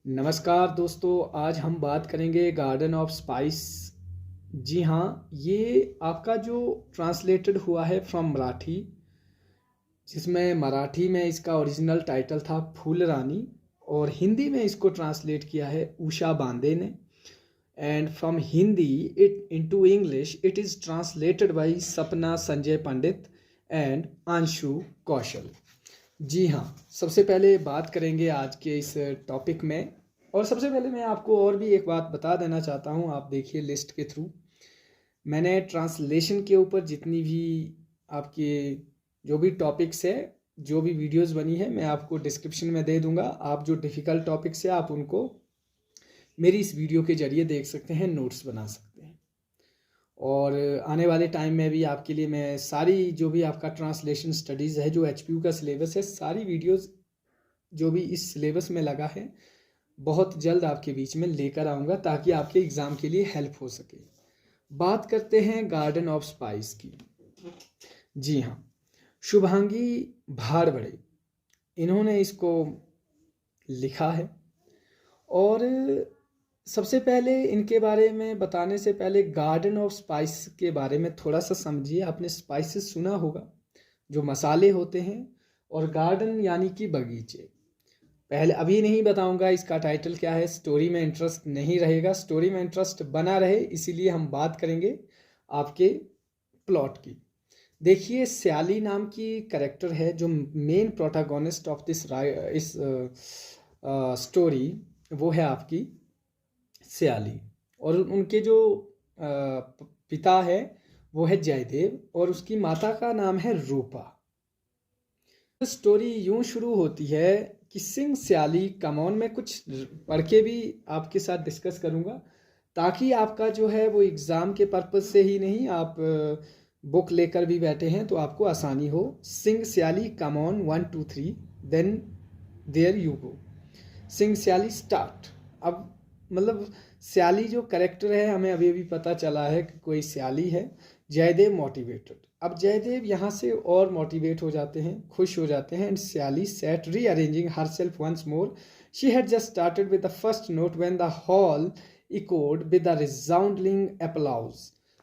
नमस्कार दोस्तों, आज हम बात करेंगे गार्डन ऑफ स्पाइस। जी हाँ, ये आपका जो ट्रांसलेटेड हुआ है फ्रॉम मराठी, जिसमें मराठी में इसका ओरिजिनल टाइटल था फूल रानी और हिंदी में इसको ट्रांसलेट किया है उषा बांदे ने। And from Hindi it into English it is translated bye Sapna Sanjay Pandit and Anshu कौशल। जी हाँ, सबसे पहले बात करेंगे आज के इस टॉपिक में। और सबसे पहले मैं आपको और भी एक बात बता देना चाहता हूँ। आप देखिए लिस्ट के थ्रू मैंने ट्रांसलेशन के ऊपर जितनी भी आपके जो भी टॉपिक्स है, जो भी वीडियोस बनी है, मैं आपको डिस्क्रिप्शन में दे दूंगा। आप जो डिफ़िकल्ट टॉपिक्स है आप उनको मेरी इस वीडियो के जरिए देख सकते हैं, नोट्स बना सकते हैं। और आने वाले टाइम में भी आपके लिए मैं सारी जो भी आपका ट्रांसलेशन स्टडीज़ है, जो HPU का सिलेबस है, सारी वीडियोस जो भी इस सिलेबस में लगा है बहुत जल्द आपके बीच में लेकर आऊँगा, ताकि आपके एग्ज़ाम के लिए हेल्प हो सके। बात करते हैं गार्डन ऑफ स्पाइस की। जी हाँ, शुभांगी भाड़बड़े इन्होंने इसको लिखा है। और सबसे पहले इनके बारे में बताने से पहले गार्डन ऑफ स्पाइस के बारे में थोड़ा सा समझिए। आपने स्पाइसेस सुना होगा, जो मसाले होते हैं, और गार्डन यानी कि बगीचे। पहले अभी नहीं बताऊंगा इसका टाइटल क्या है, स्टोरी में इंटरेस्ट नहीं रहेगा। स्टोरी में इंटरेस्ट बना रहे इसीलिए हम बात करेंगे आपके प्लॉट की। देखिए, स्याली नाम की कैरेक्टर है जो मेन प्रोटैगोनिस्ट ऑफ इस स्टोरी, वो है आपकी स्याली। और उनके जो पिता है वो है जयदेव और उसकी माता का नाम है रूपा। स्टोरी यूं शुरू होती है कि सिंह स्याली कमॉन में कुछ पढ़ के भी आपके साथ डिस्कस करूंगा, ताकि आपका जो है वो एग्ज़ाम के पर्पज़ से ही नहीं, आप बुक लेकर भी बैठे हैं तो आपको आसानी हो। Sing Syali come on 1 2 3 then there you go. Sing Syali start. अब मतलब स्याली जो करेक्टर है, हमें अभी अभी पता चला है कि कोई स्याली है। जयदेव मोटिवेटेड। अब जयदेव यहाँ से और मोटिवेट हो जाते हैं, खुश हो जाते हैं। And Syali sat rearranging herself once more. She had just started with the first note when the hall echoed with the resounding applause.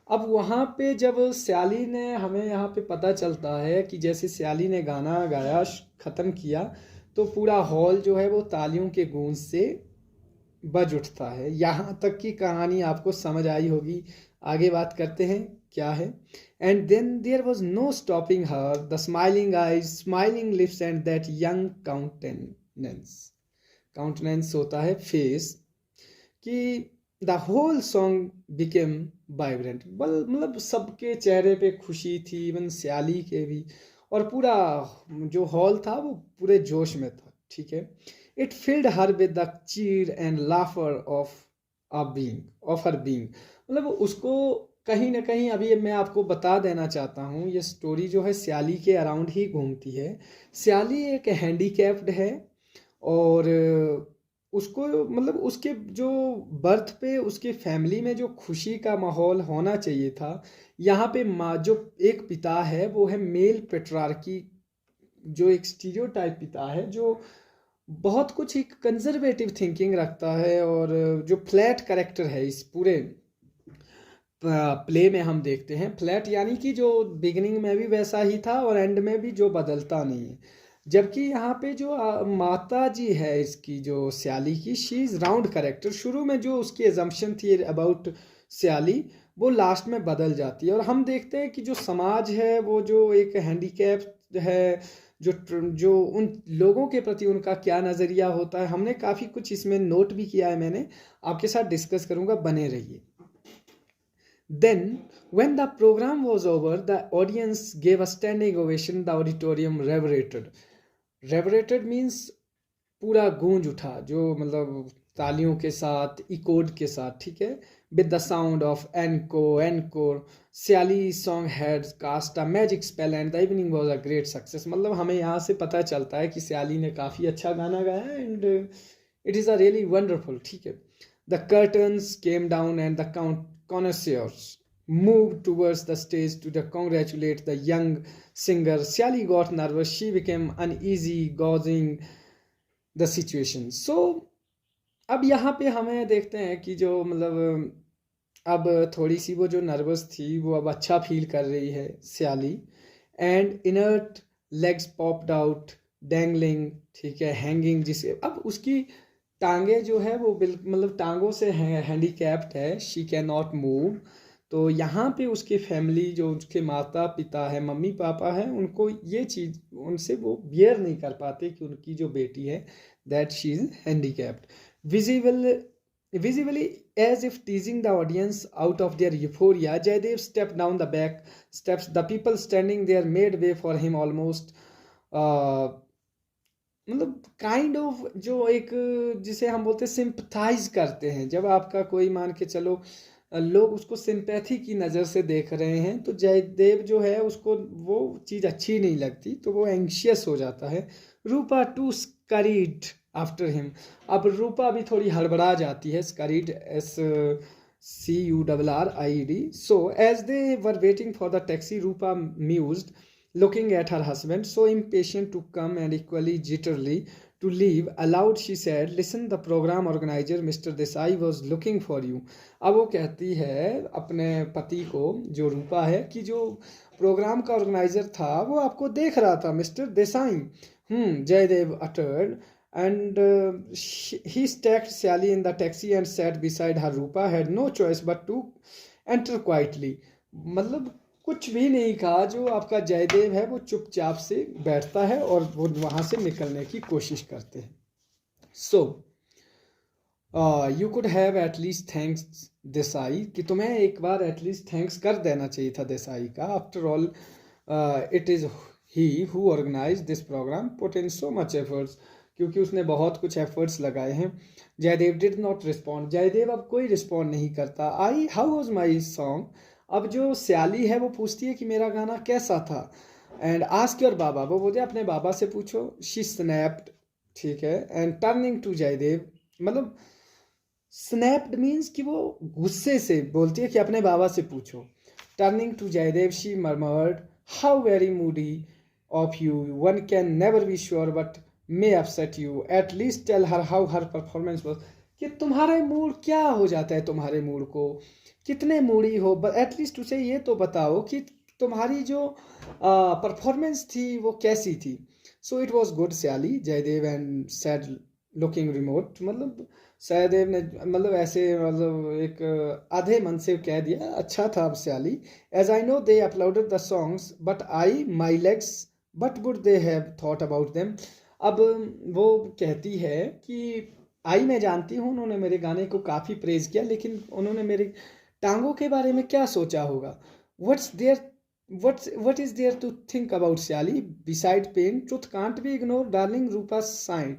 अब वहाँ पे जब स्याली ने, हमें यहाँ पे पता चलता है कि जैसे स्याली ने गाना गाया, ख़त्म किया, तो पूरा हॉल जो है वो तालियों के गूंज से बज उठता है। यहाँ तक की कहानी आपको समझ आई होगी। आगे बात करते हैं क्या है। And then there was no stopping her, the smiling eyes, smiling lips and that young countenance. Countenance होता है फेस। कि the whole song became vibrant. मतलब सबके चेहरे पे खुशी थी, इवन स्याली के भी। और पूरा जो हॉल था वो पूरे जोश में था, ठीक है। It filled her with the cheer and laughter of her being. मतलब उसको कहीं ना कहीं, अभी मैं आपको बता देना चाहता हूँ, ये स्टोरी जो है स्याली के अराउंड ही घूमती है। स्याली एक हैंडीकैप्ड है और उसको मतलब उसके जो बर्थ पे उसके फैमिली में जो खुशी का माहौल होना चाहिए था, यहाँ पे माँ जो एक पिता है वो है मेल पेट्रार्की, जो एक स्टीरियोटाइप पिता है, जो बहुत कुछ एक कंजर्वेटिव थिंकिंग रखता है। और जो फ्लैट करेक्टर है इस पूरे प्ले में हम देखते हैं, फ्लैट यानी कि जो बिगिनिंग में भी वैसा ही था और एंड में भी जो बदलता नहीं है। जबकि यहाँ पे जो माता जी है इसकी, जो स्याली की, शी इज़ राउंड करेक्टर। शुरू में जो उसकी एजम्पशन थी अबाउट स्याली, वो लास्ट में बदल जाती है। और हम देखते हैं कि जो समाज है वो जो एक हैंडीकैप है, जो जो उन लोगों के प्रति उनका क्या नज़रिया होता है, हमने काफ़ी कुछ इसमें नोट भी किया है। मैंने आपके साथ डिस्कस करूँगा, बने रहिए। Then, when the program was over, the audience gave a standing ovation. The auditorium reverberated. Reverberated means पूरा गूंज उठा, जो मतलब तालियों के साथ, इकोड के साथ, ठीक है। With the sound of encore, Siali song had cast a magic spell and the evening was a great success. मतलब हमें यहाँ से पता चलता है कि स्याली ने काफ़ी अच्छा गाना गाया and it is a really wonderful, ठीक है। The curtains came down and the connoisseurs moved towards the stage to congratulate the young singer. Sally got nervous. She became uneasy, gauging the situation. So अब यहाँ पे हमें देखते हैं कि जो मतलब अब थोड़ी सी वो जो नर्वस थी वो अब अच्छा फील कर रही है Siyali. And inert legs popped out dangling, ठीक है, हैंगिंग, जिसे अब उसकी टांगे जो है वो बिल्कुल मतलब टांगों से हैंडीकैप्ड है, शी कैन नॉट मूव। तो यहाँ पे उसके फैमिली जो उसके माता पिता है, मम्मी पापा हैं, उनको ये चीज़ उनसे वो बियर नहीं कर पाते कि उनकी जो बेटी है that she is handicapped. Visible Visibly, as if teasing the audience out of their euphoria, Jaydev stepped down the back steps. The people standing there made way for him almost. Uh, मतलब kind of जो एक जिसे हम बोलते हैं sympathise करते हैं, जब आपका कोई मान के चलो लोग उसको सिंपैथी की नज़र से देख रहे हैं तो जयदेव जो है उसको वो चीज़ अच्छी नहीं लगती, तो वो एंग्शियस हो जाता है। Rupa too scurried after him. अब रूपा भी थोड़ी हड़बड़ा जाती है, scurried SCURRIED। So as they were waiting for the taxi, Rupa mused, looking at her husband, so impatient to come and equally jittery to leave. Aloud she said, listen, the program organizer Mr. Desai was looking for you. अब वो कहती है अपने पति को, जो रूपा है, कि जो प्रोग्राम का ऑर्गेनाइजर था वो आपको देख रहा था, mister Desai. Jaydev uttered, and he stacked Sally in the taxi and sat beside her. Rupa had no choice but to enter quietly. मतलब कुछ भी नहीं कहा, जो आपका जयदेव है वो चुपचाप से बैठता है और वो वहां से निकलने की कोशिश करते हैं। So you could have at least thanks Desai, कि तुम्हें एक बार एटलीस्ट थैंक्स कर देना चाहिए था देसाई का। After all it is he who organise this programme, put in so much efforts, क्योंकि उसने बहुत कुछ एफर्ट्स लगाए हैं। Jaydev did not respond, Jaydev अब कोई रिस्पॉन्ड नहीं करता। I how was my song, अब जो सियाली है वो पूछती है कि मेरा गाना कैसा था। एंड आस्क योर बाबा, वो बोलते अपने बाबा से पूछो। शी स्नैप्ड, ठीक है, एंड टर्निंग टू जयदेव, मतलब स्नैप्ड मीन्स कि वो गुस्से से बोलती है कि अपने बाबा से पूछो। Turning to Jaydev she murmured, how very moody of you, one can never be sure but may upset you, at least tell her how her performance was, कि तुम्हारे मूड क्या हो जाता है, तुम्हारे मूड को कितने मूडी हो, एटलीस्ट उसे ये तो बताओ कि तुम्हारी जो परफॉर्मेंस थी वो कैसी थी। So it was good Siyali, Jaydev and said looking remote, मतलब सहदेव ने मतलब ऐसे मतलब एक आधे मन से कह दिया अच्छा था Siyali. As I know they uploaded the songs but I my legs, but would they have thought about them. अब वो कहती है कि आई मैं जानती हूँ उन्होंने मेरे गाने को काफ़ी प्रेज किया, लेकिन उन्होंने मेरे टांगों के बारे में क्या सोचा होगा। What is there to think about Siyali beside pain, truth can't be ignore darling, Rupa sighed.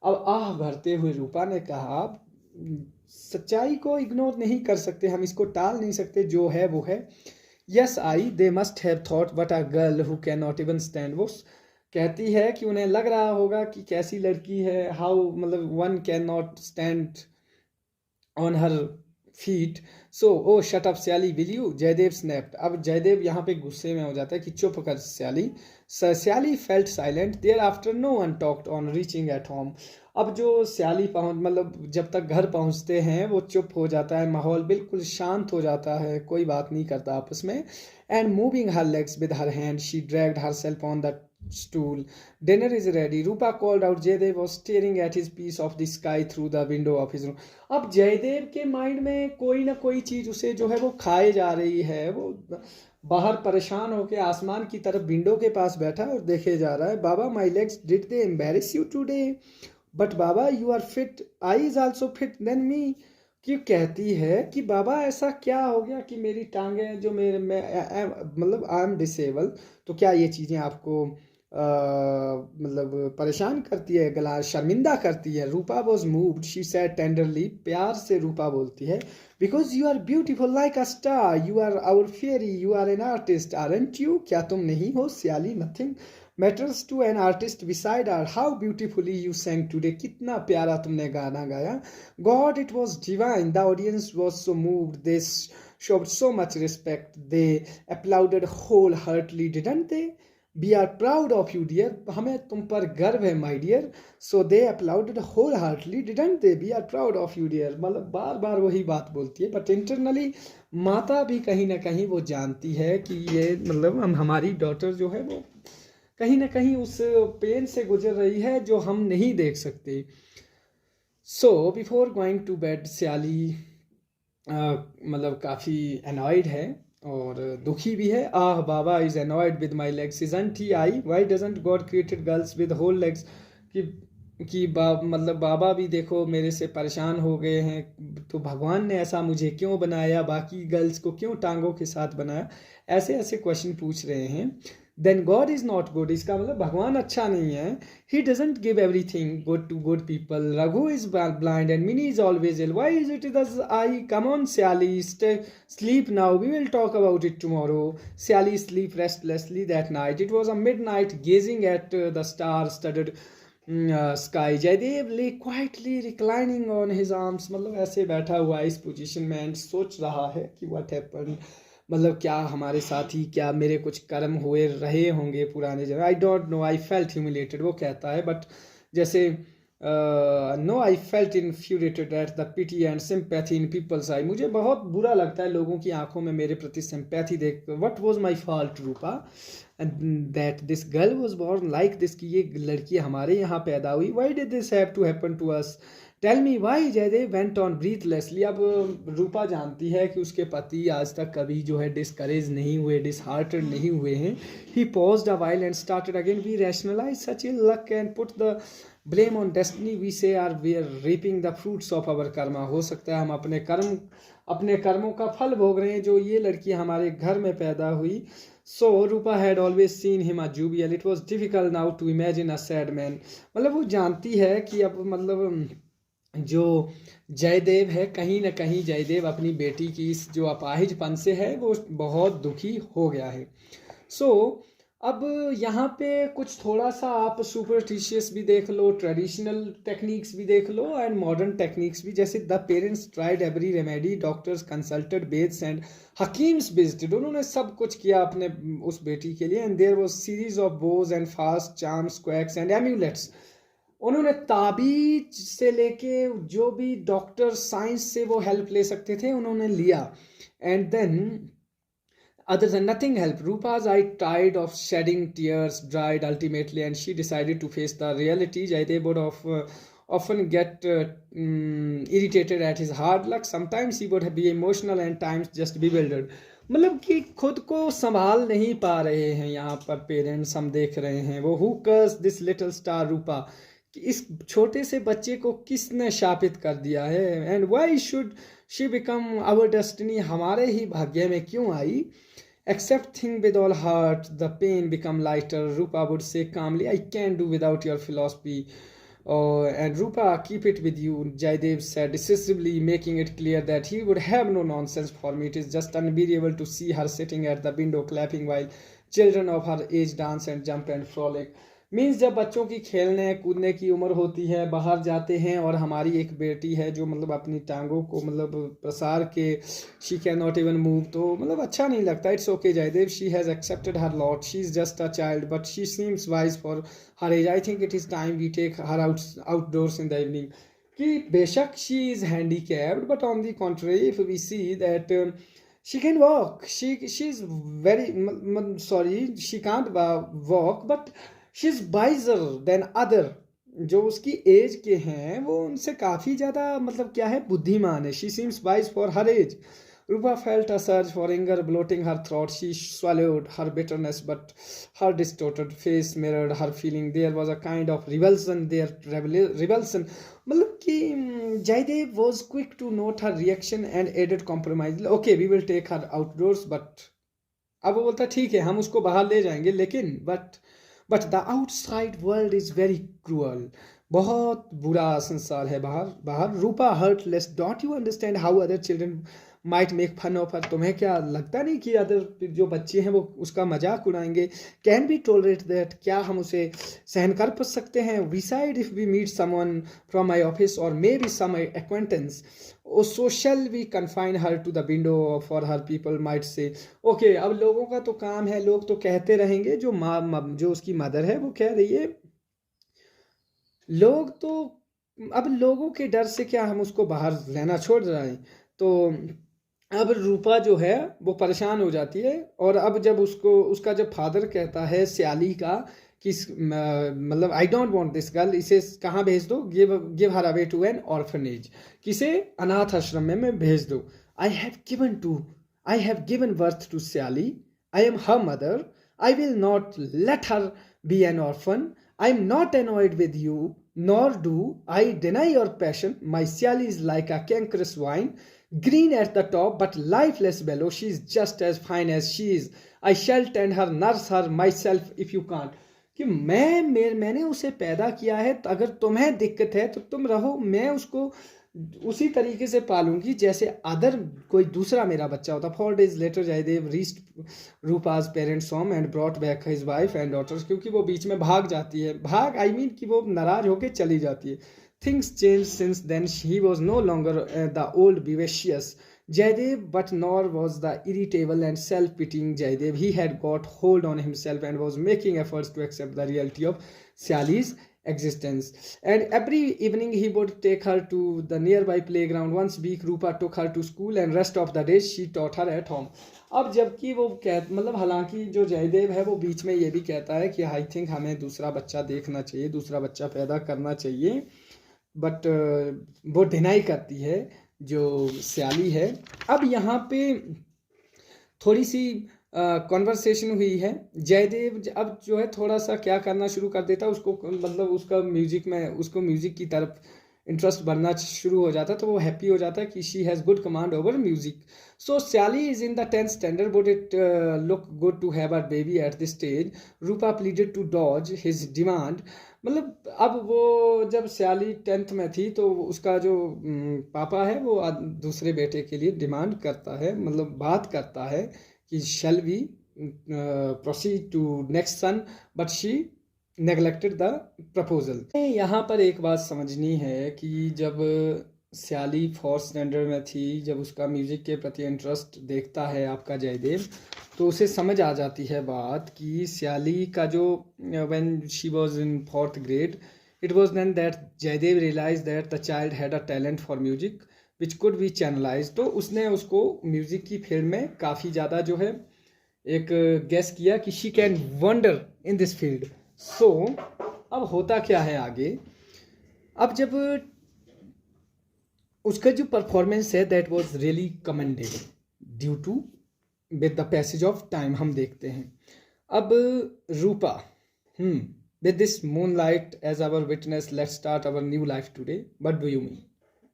अब आह भरते हुए रूपा ने कहा, सच्चाई को इग्नोर नहीं कर सकते हम, इसको टाल नहीं सकते, जो है वो है। Yes I they must have thought what a girl who can not even stand, वो कहती है कि उन्हें लग रहा होगा कि कैसी लड़की है, हाउ मतलब one can not stand on her feet. So oh shut up Siyali will you, Jaydev snapped. अब जयदेव यहाँ पे गुस्से में हो जाता है कि चुप कर Siyali. Siyali felt silent thereafter, no one talked on reaching at home. अब जो सियाली पहुँच मतलब जब तक घर पहुँचते हैं वो चुप हो जाता है, माहौल बिल्कुल शांत हो जाता है, कोई बात नहीं करता आपस में। And moving her legs with her hand she dragged her self on the stool. Dinner is ready. Rupa called out. Jaydev was staring at his piece of the sky through the window of his room. अब जयदेव के mind में कोई ना कोई चीज उसे जो है वो खाए जा रही है। वो बाहर परेशान होकर आसमान की तरफ विंडो के पास बैठा और देखे जा रहा है। Baba my legs did they embarrass you today, but baba you are fit, I is also fit then me. कि कहती है कि बाबा ऐसा क्या हो गया कि मेरी टांगें जो मेरे मतलब आई एम डिसेबल, तो क्या ये चीज़ें आपको मतलब परेशान करती है, गला शर्मिंदा करती है। Rupa was moved, she said tenderly, प्यार से रूपा बोलती है, because you are beautiful like a star, you are our fairy, you are an artist aren't you, क्या तुम नहीं हो Siyali, nothing matters to an artist beside art, how beautifully you sang today, कितना प्यारा तुमने गाना गाया। God it was divine, the audience was so moved, they showed so much respect, they applauded wholeheartedly, didn't they? We are proud of you dear, हमें तुम पर गर्व है my dear. So they applauded wholeheartedly didn't they, we are proud of you dear. मतलब बार बार वही बात बोलती है, बट इंटरनली माता भी कहीं ना कहीं वो जानती है कि ये मतलब हमारी डॉटर जो है वो कहीं ना कहीं उस पेन से गुजर रही है जो हम नहीं देख सकते। So before going to bed Siyali मतलब काफ़ी अनॉयड है और दुखी भी है। Ah baba is annoyed with my legs isn't he I, why doesn't God created girls with whole legs. कि मतलब बाबा भी देखो मेरे से परेशान हो गए हैं, तो भगवान ने ऐसा मुझे क्यों बनाया, बाकी गर्ल्स को क्यों टांगों के साथ बनाया, ऐसे ऐसे क्वेश्चन पूछ रहे हैं। Then God is not good, इसका मतलब भगवान अच्छा नहीं है। He doesn't give everything good to good people, Raghu is blind and Mini is always ill, why is it is I, come on Siyali stay sleep now, we will talk about it tomorrow. Sally sleep restlessly that night. It was a midnight, gazing at the star-studded sky. Jaydev lay quietly reclining on his arms. मतलब ऐसे बैठा हुआ इस position में and सोच रहा है कि what happened, मतलब क्या हमारे साथ ही क्या मेरे कुछ कर्म हुए रहे होंगे पुराने जन्म। I don't know, I felt humiliated, वो कहता है, बट जैसे no I felt infuriated at the pity and sympathy in people's eye, मुझे बहुत बुरा लगता है लोगों की आंखों में मेरे प्रति सिंपैथी देख। What was my fault Rupa and that this girl was born like this, कि ये लड़की हमारे यहाँ पैदा हुई। Why did this have to happen to us, tell me why. Jaidev went on breathlessly, अब रूपा जानती है कि उसके पति आज तक कभी जो है डिस्करेज नहीं हुए, डिसहार्टेड नहीं हुए हैं। He paused a while and started again, we rationalise such ill luck and put the blame on destiny, we say are we are reaping the fruits of our karma. हो सकता है हम अपने कर्मों का फल भोग रहे हैं जो ये लड़की हमारे घर में पैदा हुई। So Rupa had always seen him a jovial, it was difficult now to imagine a sad man. मतलब वो जानती है कि अब मतलब जो जयदेव है, कहीं ना कहीं जयदेव अपनी बेटी की इस जो अपाहिजपन से है वो बहुत दुखी हो गया है। सो अब यहाँ पे कुछ थोड़ा सा आप सुपरस्टिशियस भी देख लो, ट्रेडिशनल टेक्निक्स भी देख लो एंड मॉडर्न टेक्निक्स भी। जैसे the parents tried every remedy, doctors consulted, vaids and hakims visited, उन्होंने सब कुछ किया अपने उस बेटी के लिए। And there was series of vows and fast charms, quacks and amulets, उन्होंने ताबीज से लेके जो भी डॉक्टर साइंस से वो हेल्प ले सकते थे उन्होंने लिया। And then other than nothing helped. Rupa's eye tired of shedding tears dried ultimately and she decided to face the reality. Jaydev would often get irritated at his hard luck. Sometimes he would be emotional and times just bewildered. मतलब कि खुद को संभाल नहीं पा रहे हैं यहाँ पर पेरेंट्स, हम देख रहे हैं वो। Who curse this little star Rupa, कि इस छोटे से बच्चे को किसने शापित कर दिया है। And why should she become our destiny, हमारे ही भाग्य में क्यों आई। Accept thing with all heart, the pain become lighter. Rupa would say calmly, I can't do without your philosophy. And Rupa, keep it with you, Jaydev said decisively, making it clear that he would have no nonsense for me. It is just unbearable to see her sitting at the window clapping while children of her age dance and jump and frolic. Means जब बच्चों की खेलने कूदने की उम्र होती है, बाहर जाते हैं, और हमारी एक बेटी है जो मतलब अपनी टांगों को मतलब प्रसार के she can not even move, तो मतलब अच्छा नहीं लगता। It's okay Jaidev, she has accepted her lot, she is just a child but she seems wise for her age. I think it is time we take her outdoors in the evening. कि बेशक she is handicapped but on the contrary if we see that she can walk, she's very sorry, she can't walk but she's wiser than other, जो उसकी as के हैं वो उनसे काफ़ी ज़्यादा मतलब क्या है बुद्धिमान है। she seems wise for her age. Rupa felt a surge for anger bloating her throat. She swallowed her bitterness, but her distorted face mirrored her feeling. There was a kind of revulsion there, revulsion. मतलब कि Jaydev was quick to note her reaction and added compromise. Okay, we will take her outdoors, but अब वो बोलता ठीक है हम उसको बाहर ले जाएंगे, लेकिन but the outside world is very cruel. बहुत बुरा संसार है बाहर। Rupa hurt less. Don't you understand how other children might make fun of her, तुम्हें क्या लगता नहीं कि अदर जो बच्चे हैं वो उसका मजाक उड़ाएंगे? कैन बी टॉलरेट दैट, क्या हम उसे सहन कर सकते हैं? We side if we meet someone from my office और may be some acquaintance, so shall we confine her to the window for her, people might say. Okay, अब लोगों का तो काम है, लोग तो कहते रहेंगे, जो जो उसकी मदर है वो कह रही है, लोग तो, अब लोगों के डर से क्या हम उसको बाहर रहना छोड़ रहे हैं? तो अब रूपा जो है वो परेशान हो जाती है, और अब जब उसको उसका जब फादर कहता है सियाली का कि मतलब I don't want this girl, इसे कहाँ भेज दो, give her away to an orphanage, किसे अनाथ आश्रम में भेज दो। I have given birth to Siyali, I am her mother, I will not let her be an orphan, I am not annoyed with you, nor do I deny your passion. My Sally is like a cankerous vine, green at the top but lifeless below. She is just as fine as she is. I shall tend her, nurse her myself if you can't. कि मैंने उसे पैदा किया है, तो अगर तुम्हें दिक्कत है तो तुम रहो, मैं उसको उसी तरीके से पालूंगी जैसे अदर कोई दूसरा मेरा बच्चा होता। 4 days later Jaidev reached Rupa's parents home and brought back his wife and daughters, क्योंकि वो बीच में भाग जाती है, भाग आई मीन कि वो नाराज होकर चली जाती है। Things change since then, he was no longer the old vivacious Jaidev, but nor was the irritable and self-pitying Jaidev. He had got hold on himself and was making efforts to accept the reality of Sali's existence. And every evening he would take her to the nearby playground. Once a week Rupa took her to school and rest of the days she taught her at home. अब जबकि वो मतलब हालांकि जो जयदेव है वो बीच में ये भी कहता है कि आई थिंक हमें दूसरा बच्चा देखना चाहिए, दूसरा बच्चा पैदा करना चाहिए, बट वो डिनाई करती है जो सियाली है। अब यहाँ पे थोड़ी सी कॉन्वर्सेशन हुई है। जयदेव अब जो है थोड़ा सा क्या करना शुरू कर देता है, उसको मतलब उसका म्यूजिक में, उसको म्यूजिक की तरफ इंटरेस्ट बढ़ना शुरू हो जाता है, तो वो हैप्पी हो जाता है कि she has good command over music. So सियाली is in the 10th standard, would it look good to have a baby at this stage? Rupa pleaded to dodge his demand. मतलब अब वो जब सियाली 10th में थी तो उसका जो पापा है वो दूसरे बेटे के लिए डिमांड करता है, मतलब बात करता है कि shall we proceed to next son, but she neglected the proposal. यहाँ पर एक बात समझनी है कि जब सियाली 4th standard में थी, जब उसका म्यूजिक के प्रति इंटरेस्ट देखता है आपका जयदेव, तो उसे समझ आ जाती है बात कि सियाली का जो when she was in 4th grade, it was then that Jaydev realise that the child had a talent for music which could be channelise. तो उसने उसको म्यूजिक की फील्ड में काफ़ी ज़्यादा जो है एक गेस किया कि she can wonder in this field. So अब होता क्या है आगे, अब जब उसका जो परफॉर्मेंस है that was really commendable due to with the passage of time. हम देखते हैं अब Rupa, with this moonlight as our witness, let's start our new life today, what do you mean?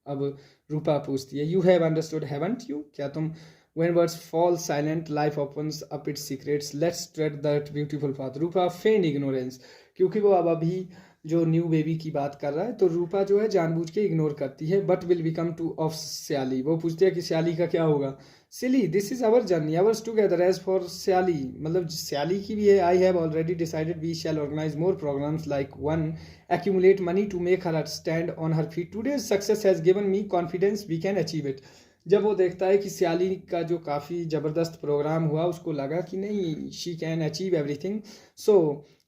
अब रूपा पूछती है, you have understood haven't you, क्या तुम, when words fall silent life opens up its secrets, let's tread that beautiful path. Rupa fan ignorance, क्योंकि वो अब अभी जो न्यू बेबी की बात कर रहा है, तो रूपा जो है जानबूझ के इग्नोर करती है। But will become to of Siyali, वो पूछती है कि सियाली का क्या होगा? Silly, this is our journey, ours together. As for Siyali, मतलब सियाली की भी है, I have already decided we shall organise more programmes like one, accumulate money to make her stand on her feet. Today's success has given me confidence we can achieve it. जब वो देखता है कि सियाली का जो काफ़ी ज़बरदस्त प्रोग्राम हुआ, उसको लगा कि नहीं, she can achieve everything. So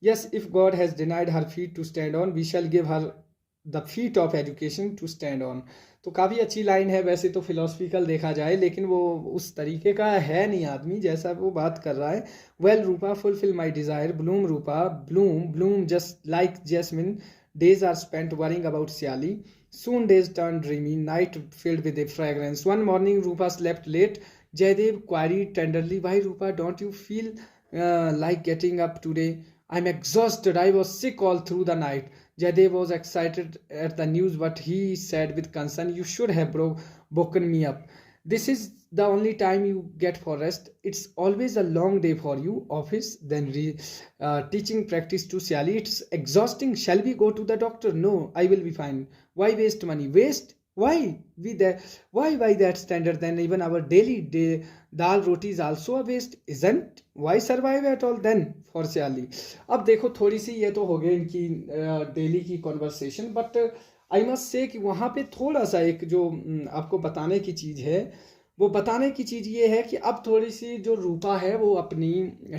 yes, if God has denied her feet to stand on, we shall give her the feet of education to stand on. तो काफ़ी अच्छी लाइन है, वैसे तो फिलोसफिकल देखा जाए, लेकिन वो उस तरीके का है नहीं आदमी जैसा वो बात कर रहा है। Well Rupa, fulfil my desire, bloom Rupa, bloom bloom just like jasmine, days are spent worrying about Siali. Soon days turn dreamy, night filled with a fragrance. One morning Rupa slept late. Jaydev queried tenderly, why Rupa, don't you feel like getting up today? I'm exhausted, I was sick all through the night. Jaydev was excited at the news, but he said with concern, you should have woken me up. This is the only time you get for rest. It's always a long day for you, office, then teaching practice to Siali. It's exhausting. Shall we go to the doctor? No, I will be fine. Why waste money? Waste? why we that why that standard? Then even our daily dal roti is also a waste, isn't? Why survive at all then for Siali? अब देखो थोड़ी सी ये तो हो गई इनकी daily की conversation, but I must say कि वहाँ पे थोड़ा सा एक जो आपको बताने की चीज़ है, वो बताने की चीज़ ये है कि अब थोड़ी सी जो रूपा है वो अपनी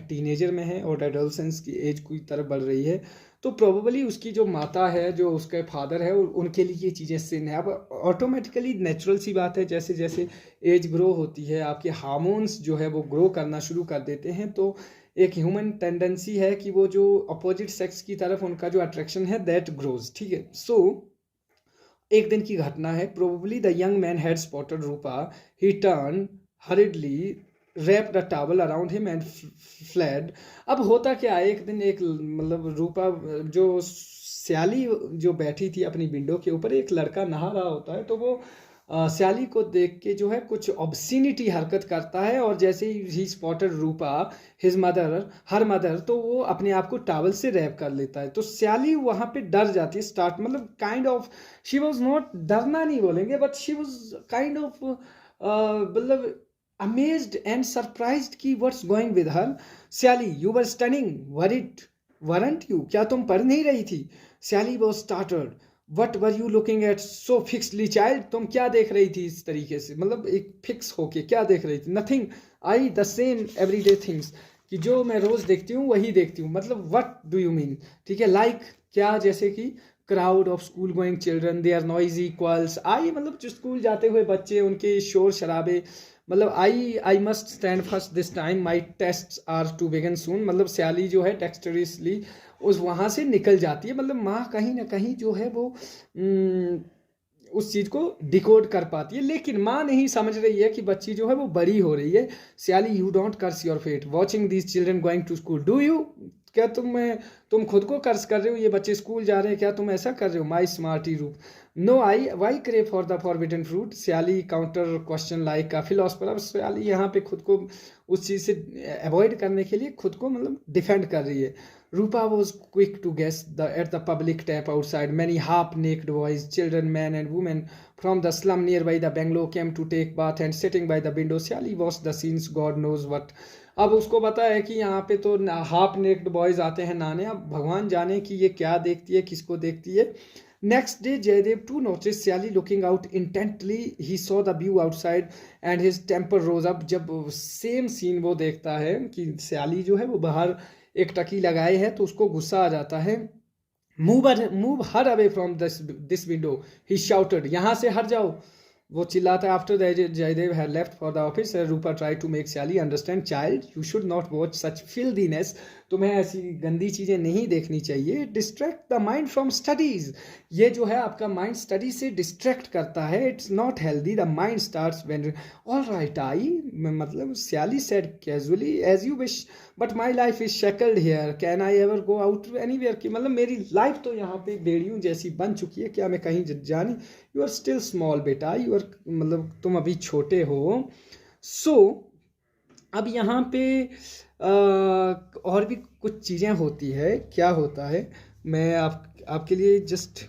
टीनेजर में है और एडोलसेंस की एज की तरफ बढ़ रही है, तो प्रोबेबली उसकी जो माता है, जो उसके फादर है, उनके लिए ये चीज़ें सिन है। अब ऑटोमेटिकली नेचुरल सी बात है, जैसे जैसे एज ग्रो होती है आपके हार्मोन्स जो है वो ग्रो करना शुरू कर देते हैं, तो एक ह्यूमन टेंडेंसी है कि वो जो अपोजिट सेक्स की तरफ उनका जो अट्रैक्शन है दैट ग्रोज, ठीक है। सो एक दिन की घटना है, probably the young man had spotted Rupa, he turn हरिडली, wrapped a towel around him and fled. अब होता क्या है, एक दिन एक मतलब रूपा जो स्याली जो बैठी थी अपनी विंडो के ऊपर, एक लड़का नहा रहा होता है, तो वो स्याली को देख के जो है कुछ ऑब्सिनिटी हरकत करता है, और जैसे ही स्पॉटेड रूपा हिज मदर हर मदर, तो वो अपने आप को टॉवल से रैप कर लेता है। तो स्याली वहाँ पे डर जाती है, स्टार्ट मतलब kind of she was not, डरना नहीं बोलेंगे, but she was kind of मतलब amazed and surprised कि what's going with her. Sally, you were stunning, worried, weren't you? क्या तुम पढ़ नहीं रही थी? Sally was startled. What were you looking at so fixedly, child? तुम क्या देख रही थी इस तरीके से, मतलब एक फिक्स होके क्या देख रही थी? Nothing, I the same everyday things, कि जो मैं रोज देखती हूँ वही देखती हूँ। मतलब what do you mean? ठीक है, like क्या, जैसे कि crowd of school going children, they are noisy equals, I मतलब जो स्कूल जाते हुए बच्चे, उनके शोर शराबे, मतलब I must stand first this time, my test are to begin soon. मतलब स्याली जो है टेक्स्टरियसली उस वहाँ से निकल जाती है, मतलब माँ कहीं ना कहीं जो है वो उस चीज़ को डिकोड कर पाती है, लेकिन माँ नहीं समझ रही है कि बच्ची जो है वो बड़ी हो रही है। Syali, you don't curse your fate watching these children going to school, do you? क्या तुम खुद को कर्ज कर रहे हो, ये बच्चे स्कूल जा रहे हैं, क्या तुम ऐसा कर रहे हो? My smarty Roop, no I why crave for the forbidden fruit. Syali counter question like a philosopher. अब स्याली यहाँ पे खुद को उस चीज़ से अवॉइड करने के लिए खुद को मतलब डिफेंड कर रही है। Rupa was quick to guess at the public tap outside many half naked boys, children, man and women from the slum near by the Bangalore came to take bath and sitting by the window. Syali watch the scenes God knows what. अब उसको पता है कि यहाँ पे तो half naked boys आते हैं नहाने, अब भगवान जाने कि ये क्या देखती है, किसको देखती है। Next day Jaidev to notice Syali looking out intently, he saw the view outside and his temper rose up. जब सेम सीन वो देखता है कि स्याली जो है वो बाहर एक टकी लगाए है, तो उसको गुस्सा आ जाता है। Move her away from this window, he shouted, यहाँ से हट जाओ, वो चिल्लाता है। After Jaidev had left for the office, Rupa try to make Syali understand, child you should not watch such filthiness, तुम्हें ऐसी गंदी चीज़ें नहीं देखनी चाहिए। Distract the mind from studies, ये जो है आपका माइंड स्टडी से डिस्ट्रैक्ट करता है, it's not healthy, the mind starts when. All right I, मतलब Syali said casually, as you wish, but my life is shackled here, can I ever go out anywhere, की मतलब मेरी लाइफ तो यहाँ पे बेड़ियों जैसी बन चुकी है, क्या मैं कहीं जानी? यू आर स्टिल स्मॉल बेटा, यू आर मतलब तुम अभी छोटे हो। सो अब यहाँ पे और भी कुछ चीज़ें होती है, क्या होता है, मैं आपके लिए जस्ट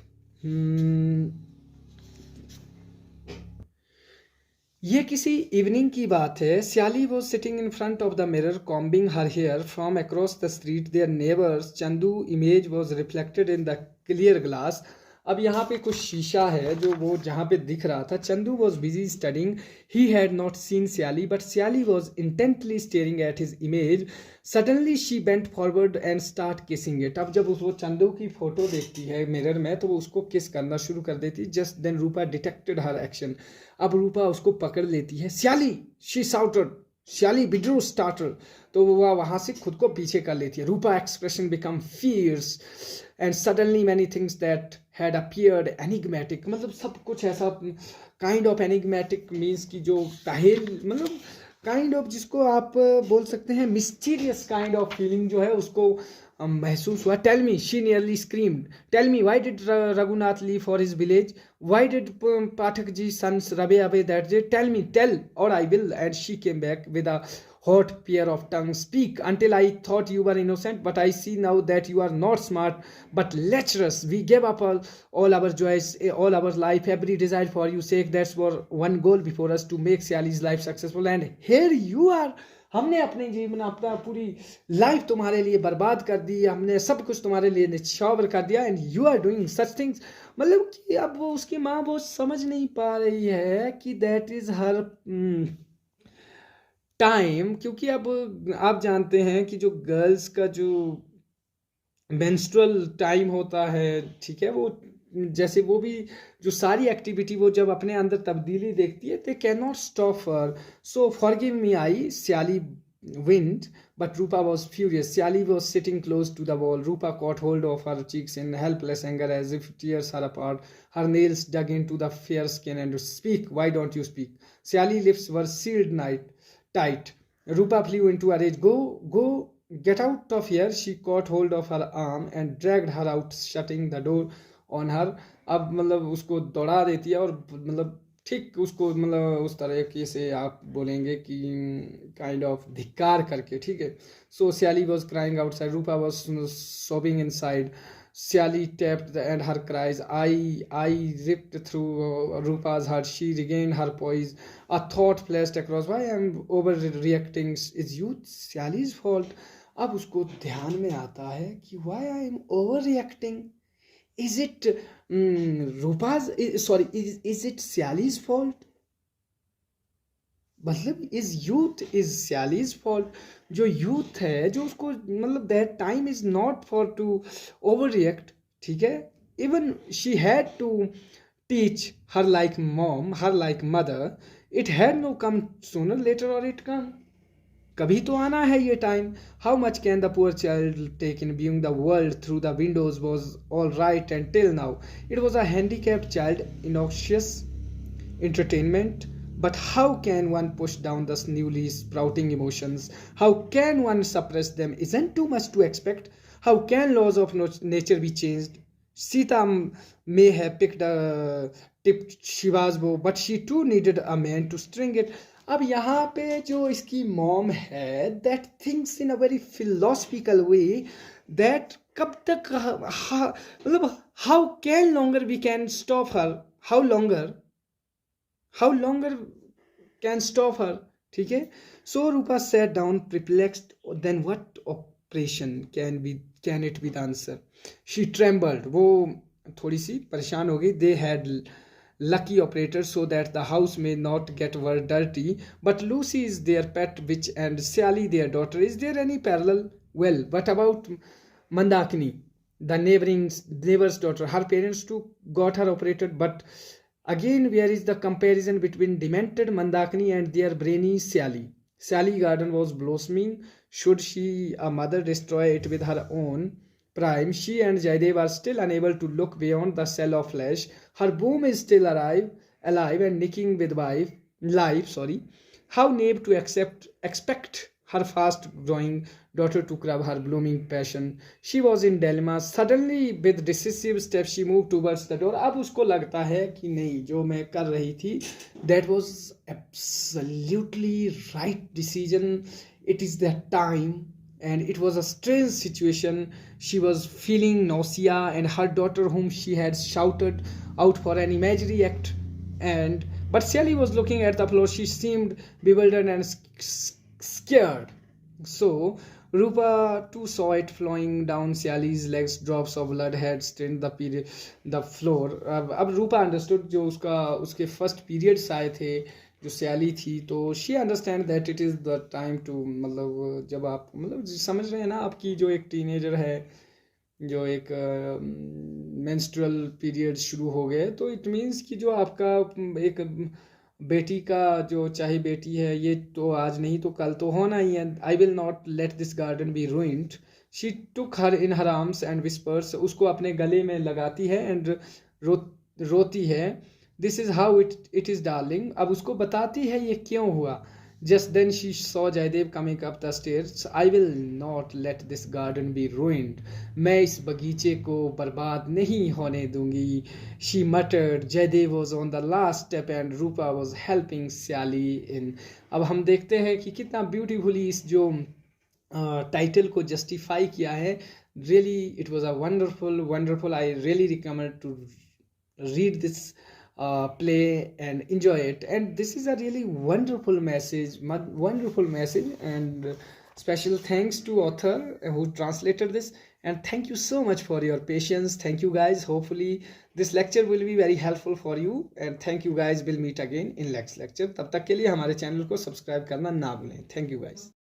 ये किसी इवनिंग की बात है। Syali was sitting in front of the mirror combing her hair from across the street, there neighbours Chandu image was reflected in the clear glass. अब यहाँ पे कुछ शीशा है जो वो जहाँ पे दिख रहा था। Chandu was busy studying, he had not seen Syali, but Syali was intently staring at his image. Suddenly she bent forward and start kissing it. अब जब वो चंदू की फोटो देखती है मिरर में, तो वो उसको किस करना शुरू कर देती। जस्ट देन रूपा डिटेक्टेड हर एक्शन। अब रूपा उसको पकड़ लेती है। स्याली, शी शाउटेड, स्याली विड्रू स्टार्टर, तो वो वहाँ से खुद को पीछे कर लेती है। Rupa expression become fierce and suddenly many things that had appeared enigmatic, मतलब सब कुछ ऐसा काइंड ऑफ एनिग्मेटिक मीन्स की जो पहेल, मतलब काइंड ऑफ जिसको आप बोल सकते हैं मिस्टीरियस काइंड ऑफ फीलिंग जो है उसको महसूस हुआ। Tell me, she nearly screamed, tell me why did Raghunath leave for his village, why did Pathak ji sons rave away that day, tell me, tell or I will. And she came back with a hot pair of tongues. Speak, until I thought you were innocent, but I see now that you are not smart but lecherous. We gave up all our joys, all our life, every desire for you sake. That's one goal before us, to make Sally's life successful. And here you are. हमने अपने जीवन अपना पूरी life तुम्हारे लिए बर्बाद कर दी, हमने सब कुछ तुम्हारे लिए निछावर कर दिया, and you are doing such things. मतलब कि अब वो उसकी माँ वो समझ नहीं पा रही है कि दैट इज हर टाइम. क्योंकि अब आप जानते हैं कि जो गर्ल्स का जो मेंस्ट्रुअल टाइम होता है, ठीक है, वो जैसे वो भी जो सारी एक्टिविटी वो जब अपने अंदर तब्दीली देखती है, they can not stop her. So forgive me, I Sally winked, but Rupa was furious. Sally was sitting close to the wall. Rupa caught hold of her cheeks in helpless anger, as if tears her apart. Her nails dug into the fair skin. And speak, why don't you speak? Sally's lips were sealed tight. Rupa flew into a rage. Go, get out of here. She caught hold of her arm and dragged her out, shutting the door on her. अब मतलब उसको दौड़ा देती है, और मतलब ठीक उसको मतलब उस तरीके से आप बोलेंगे कि काइंड ऑफ धिक्कार करके, ठीक है. सो Sally was crying outside. Rupa was sobbing inside. Sally tapped and her cries. I ripped through Rupa's heart. She regained her poise. A thought flashed across. Why I'm overreacting? Is youth Sally's fault? अब उसको ध्यान में आता है कि why I'm overreacting? Is it is it Sally's fault? मतलब is Sally's fault? जो youth है, जो उसको मतलब that time is not for to overreact, ठीक है. Even she had to teach her like mom, her like mother. It had no come sooner, later or it come. कभी तो आना है ये time. How much can the poor child take in viewing the world through the windows was all right and till now it was a handicapped child innocuous entertainment. But how can one push down the newly sprouting emotions? How can one suppress them? Isn't too much to expect? How can laws of nature be changed? Sita may have tipped Shiva's bow, but she too needed a man to string it. अब यहाँ पे जो इसकी mom है, that thinks in a very philosophical way, that कब तक मतलब how can longer we can stop her, how longer can stop her, ठीक है. So Rupa sat down perplexed. Then what operation can it be the answer? She trembled. वो थोड़ी सी परेशान हो गई. They had lucky operators so that the house may not get dirty, but Lucy is their pet witch and Sally their daughter. Is there any parallel? Well, what about Mandakini, the neighbor's daughter? Her parents too got her operated, but again, where is the comparison between demented Mandakini and their brainy Sally? Sally garden was blossoming. Should she, a mother, destroy it with her own prime? She and Jaidev are still unable to look beyond the cell of flesh. Her boom is still alive and nicking with life. How naive to expect her fast-growing daughter to curb her blooming passion. She was in dilemma. Suddenly, with decisive steps, she moved towards the door. अब उसको लगता है कि नहीं, जो मैं कर रही थी, that was absolutely right decision. It is the time. And it was a strange situation. She was feeling nausea, and her daughter, whom she had shouted out for an imaginary act, but Sally was looking at the floor. She seemed bewildered and scared. So Rupa too saw it flowing down Sally's legs. Drops of blood had stained the floor. अब Rupa understood जो उसके first periods आए थे, जो सैली थी, तो she understand that it is the time to, मतलब जब आप मतलब समझ रहे हैं ना, आपकी जो एक टीनेजर है, जो एक मेंस्ट्रुअल पीरियड शुरू हो गए, तो इट मीन्स कि जो आपका एक बेटी का जो चाहे बेटी है, ये तो आज नहीं तो कल तो होना ही है. आई will not let this garden B ruined. She took her in her arms and whispers. उसको अपने गले में लगाती है एंड रोती है. This is how it is darling. अब उसको बताती है ये क्यों हुआ. Just then she saw Jaydev coming up the stairs. I will not let this garden be ruined. मैं इस बगीचे को बर्बाद नहीं होने दूंगी. She muttered. Jaydev was on the last step and Rupa was helping Sally in. अब हम देखते हैं कि कितना ब्यूटीफुली इस जो टाइटल को जस्टिफाई किया है. Really, it was a wonderful. I really recommend to read this play and enjoy it. And this is a really wonderful message, and special thanks to author who translated this. And thank you so much for your patience. Thank you guys. Hopefully this lecture will be very helpful for you. And thank you guys. We'll meet again in next lecture. तब तक के लिए हमारे channel को subscribe करना ना भूलें. Thank you guys.